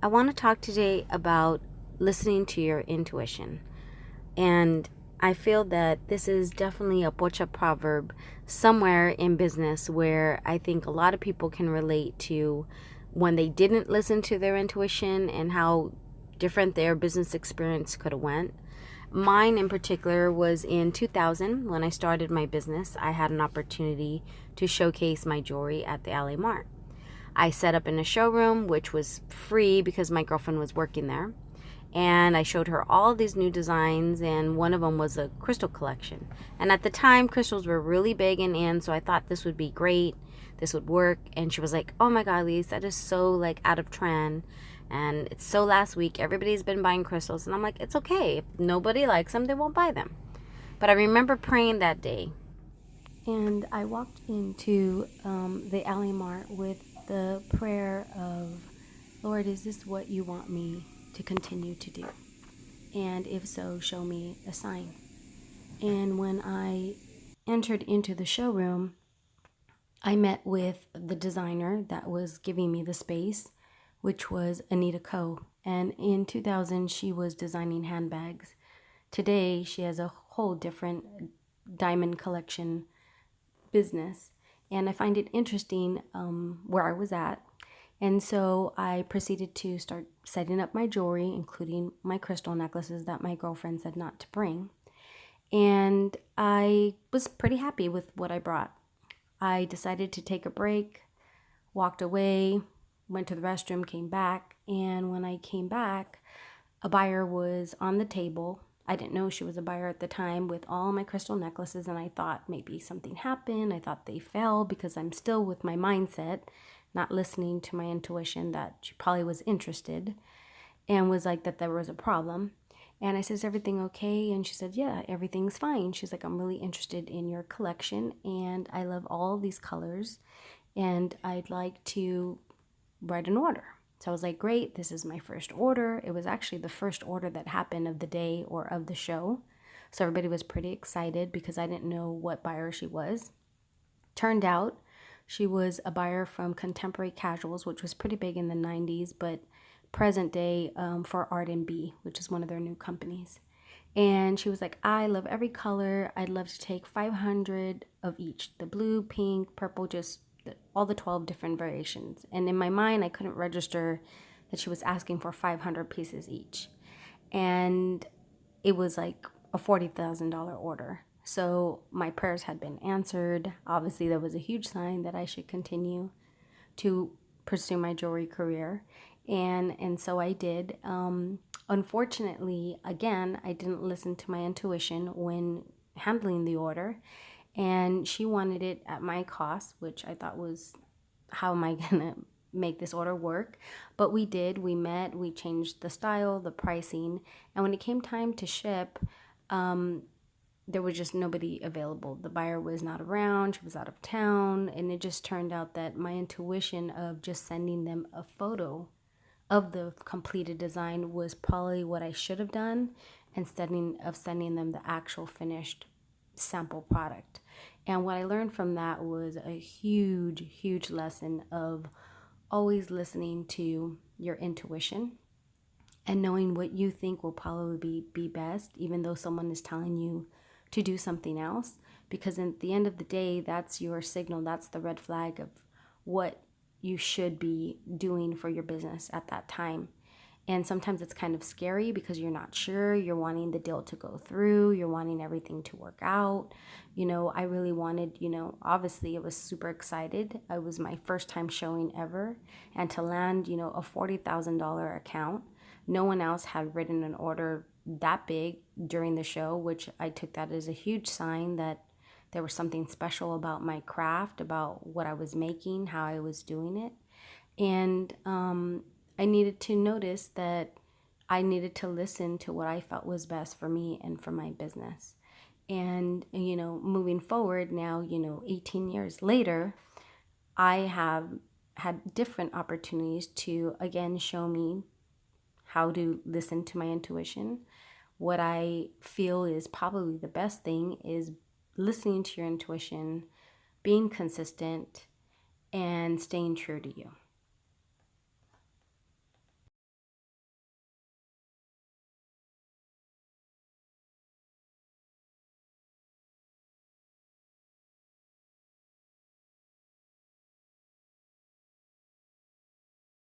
I want to talk today about listening to your intuition. And I feel that this is definitely a pocha proverb somewhere in business where I think a lot of people can relate to when they didn't listen to their intuition and how different their business experience could have went. Mine in particular was in 2000 when I started my business. I had an opportunity to showcase my jewelry at the LA Mart. I set up in a showroom, which was free because my girlfriend was working there. And I showed her all these new designs, and one of them was a crystal collection. And at the time, crystals were really big and in, so I thought this would be great. This would work. And she was like, "Oh my God, Lise, that is so like out of trend. And it's so last week. Everybody's been buying crystals." And I'm like, it's okay. If nobody likes them, they won't buy them. But I remember praying that day. And I walked into the alley mart with the prayer of, "Lord, is this what you want me to continue to do? And if so, show me a sign." And when I entered into the showroom, I met with the designer that was giving me the space, which was Anita Ko. And in 2000, she was designing handbags. Today, she has a whole different diamond collection business. And I find it interesting where I was at. And so I proceeded to start setting up my jewelry, including my crystal necklaces that my girlfriend said not to bring. And I was pretty happy with what I brought. I decided to take a break, walked away, went to the restroom, came back. And when I came back, a buyer was on the table. I didn't know she was a buyer at the time with all my crystal necklaces, and I thought maybe something happened. I thought they fell because I'm still with my mindset, not listening to my intuition that she probably was interested and was like that there was a problem. And I said, "Is everything okay?" And she said, "Yeah, everything's fine." She's like, "I'm really interested in your collection and I love all these colors and I'd like to write an order." So I was like, "Great, this is my first order." It was actually the first order that happened of the day or of the show. So everybody was pretty excited because I didn't know what buyer she was. Turned out she was a buyer from Contemporary Casuals, which was pretty big in the 90s, but present day for Art and B, which is one of their new companies. And she was like, "I love every color. I'd love to take 500 of each, the blue, pink, purple, just all the 12 different variations." And in my mind, I couldn't register that she was asking for 500 pieces each. And it was like a $40,000 order. So my prayers had been answered. Obviously, there was a huge sign that I should continue to pursue my jewelry career. And so I did. Unfortunately, again, I didn't listen to my intuition when handling the order. And she wanted it at my cost, which I thought was, how am I going to make this order work? But we did. We met, we changed the style, the pricing. And when it came time to ship, there was just nobody available. The buyer was not around, she was out of town, and it just turned out that my intuition of just sending them a photo of the completed design was probably what I should have done instead of sending them the actual finished sample product. And what I learned from that was a huge, huge lesson of always listening to your intuition and knowing what you think will probably be best, even though someone is telling you to do something else. Because at the end of the day, that's your signal, that's the red flag of what you should be doing for your business at that time. And sometimes it's kind of scary because you're not sure, you're wanting the deal to go through, you're wanting everything to work out. I really wanted, obviously I was super excited. It was my first time showing ever. And to land, a $40,000 account, no one else had written an order that big during the show, which I took that as a huge sign that there was something special about my craft, about what I was making, how I was doing it. And I needed to notice that I needed to listen to what I felt was best for me and for my business. And, moving forward now, 18 years later, I have had different opportunities to, again, show me how to listen to my intuition. What I feel is probably the best thing is listening to your intuition, being consistent, and staying true to you.